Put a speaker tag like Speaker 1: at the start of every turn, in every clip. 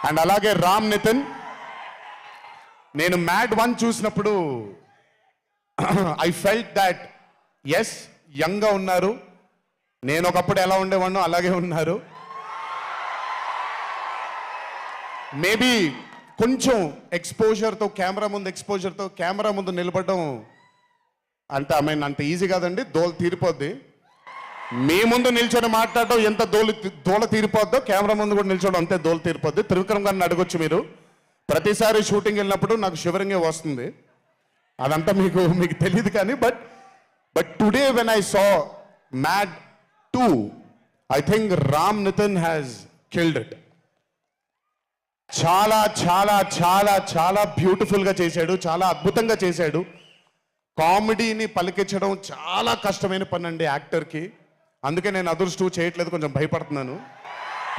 Speaker 1: And అలాగే రామ్ నితిన్, నేను mad 1 చూసినప్పుడు ఐ ఫెల్ట్ దాట్ ఎస్ యంగ్గా ఉన్నారు, నేను ఒకప్పుడు ఎలా ఉండేవాడినో అలాగే ఉన్నారు. మేబీ కొంచెం ఎక్స్పోజర్తో కెమెరా ముందు నిలబడడం అంటే అంత ఈజీ కాదండి, దోల తీరిపోద్ది. మీ ముందు నిల్చొని మాట్లాడడం ఎంత దోల తీరిపోద్దో కెమెరా ముందు కూడా నిల్చోవడం అంతే దోల తీరిపోద్ది. త్రివిక్రమ్ గారిని అడగొచ్చు మీరు, ప్రతిసారి షూటింగ్ వెళ్ళినప్పుడు నాకు షివరింగే వస్తుంది, అదంతా మీకు తెలియదు కానీ but today when I saw Mad 2 I think Ram Nitin has killed it. చాలా చాలా చాలా చాలా బ్యూటిఫుల్గా చేశాడు, చాలా అద్భుతంగా చేశాడు. కామెడీని పలికించడం చాలా కష్టమైన పని అండి యాక్టర్కి. అందుకే నేను అదృష్టం చేయట్లేదు, కొంచెం భయపడుతున్నాను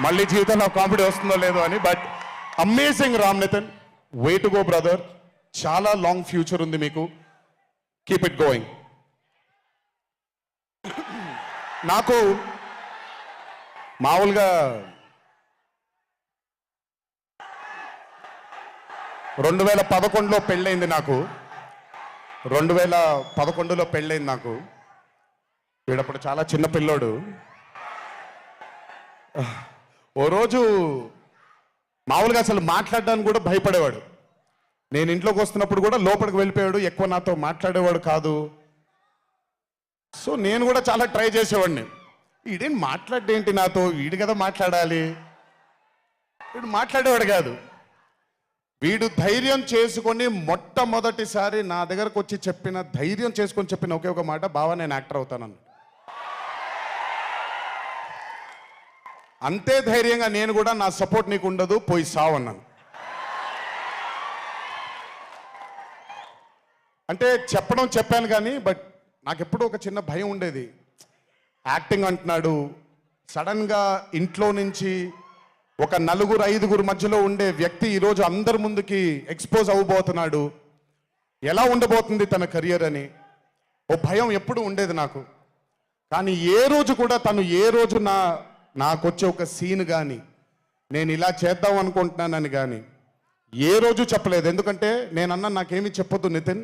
Speaker 1: మళ్ళీ జీవితంలో కామెడీ వస్తుందో లేదో అని. But amazing Ram Nitin, way to go brother, చాలా లాంగ్ ఫ్యూచర్ ఉంది మీకు, కీప్ ఇట్ గోయింగ్. నాకు మామూలుగా 2011లో పెళ్ళైంది నాకు, 2011లో పెళ్ళైంది నాకు. వీడప్పుడు చాలా చిన్న పిల్లోడు. ఓ రోజు మామూలుగా అసలు మాట్లాడడానికి కూడా భయపడేవాడు. నేను ఇంట్లోకి వస్తున్నప్పుడు కూడా లోపలికి వెళ్ళిపోయాడు, ఎక్కువ నాతో మాట్లాడేవాడు కాదు. సో నేను కూడా చాలా ట్రై చేసేవాడిని, వీడేం మాట్లాడేంటి నాతో, వీడు కదా మాట్లాడాలి, వీడు మాట్లాడేవాడు కాదు. వీడు ధైర్యం చేసుకొని మొట్టమొదటిసారి నా దగ్గరకు వచ్చి ధైర్యం చేసుకొని చెప్పిన ఒకే ఒక మాట, బావా నేను యాక్టర్ అవుతానన్న. అంతే ధైర్యంగా నేను కూడా నా సపోర్ట్ నీకు ఉండదు, పోయి సావన్నాను. అంటే చెప్పాను కానీ బట్ నాకు ఎప్పుడూ ఒక చిన్న భయం ఉండేది. యాక్టింగ్ అంటున్నాడు, సడన్గా ఇంట్లో నుంచి ఒక 4-5 మధ్యలో ఉండే వ్యక్తి ఈరోజు అందరి ముందుకి ఎక్స్పోజ్ అవ్వబోతున్నాడు, ఎలా ఉండబోతుంది తన కెరియర్ అని ఓ భయం ఎప్పుడు ఉండేది నాకు. కానీ ఏ రోజు కూడా తను నాకు వచ్చే ఒక సీన్ కానీ నేను ఇలా చేద్దాం అనుకుంటున్నానని కానీ ఏ రోజు చెప్పలేదు. ఎందుకంటే నేనన్నా నాకేమీ చెప్పొద్దు నితిన్,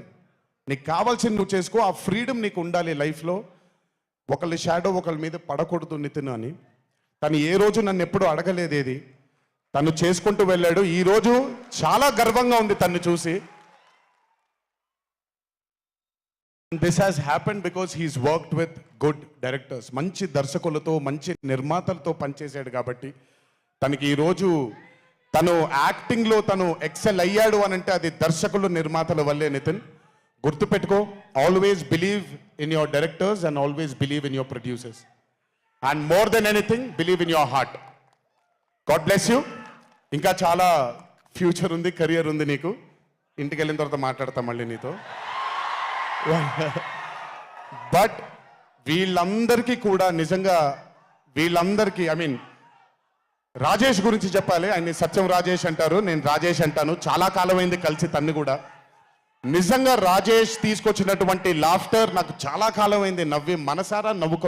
Speaker 1: నీకు కావాల్సింది నువ్వు చేసుకో, ఆ ఫ్రీడమ్ నీకు ఉండాలి లైఫ్లో, ఒకళ్ళ షాడో ఒకళ్ళ మీద పడకూడదు నితిన్ అని. తను ఏ రోజు నన్ను ఎప్పుడు అడగలేదేది, తను చేసుకుంటూ వెళ్ళాడు. ఈరోజు చాలా గర్వంగా ఉంది తను చూసి. This has happened because he's worked with good directors, మంచి దర్శకులతో మంచి నిర్మాతలతో పనిచేశాడు కాబట్టి తనకి ఈరోజు తను యాక్టింగ్లో తను ఎక్సెల్ అయ్యాడు అని అంటే అది దర్శకులు నిర్మాతల వల్లే. నితిన్ గుర్తుపెట్టుకో, always believe in your directors and always believe in your producers and more than anything believe in your heart. God bless you. ఇంకా చాలా ఫ్యూచర్ ఉంది, కెరియర్ ఉంది నీకు. ఇంటికి వెళ్ళిన తర్వాత మాట్లాడతాం మళ్ళీ నీతో. బట్ వీళ్ళందరికీ కూడా నిజంగా రాజేష్ గురించి చెప్పాలి. ఆయన సత్యం రాజేష్ అంటారు, నేను రాజేష్ అంటాను. చాలా కాలమైంది కలిసి తన్ని కూడా. నిజంగా రాజేష్ తీసుకొచ్చినటువంటి లాఫ్టర్ నాకు చాలా కాలమైంది, మనసారా నవ్వుకో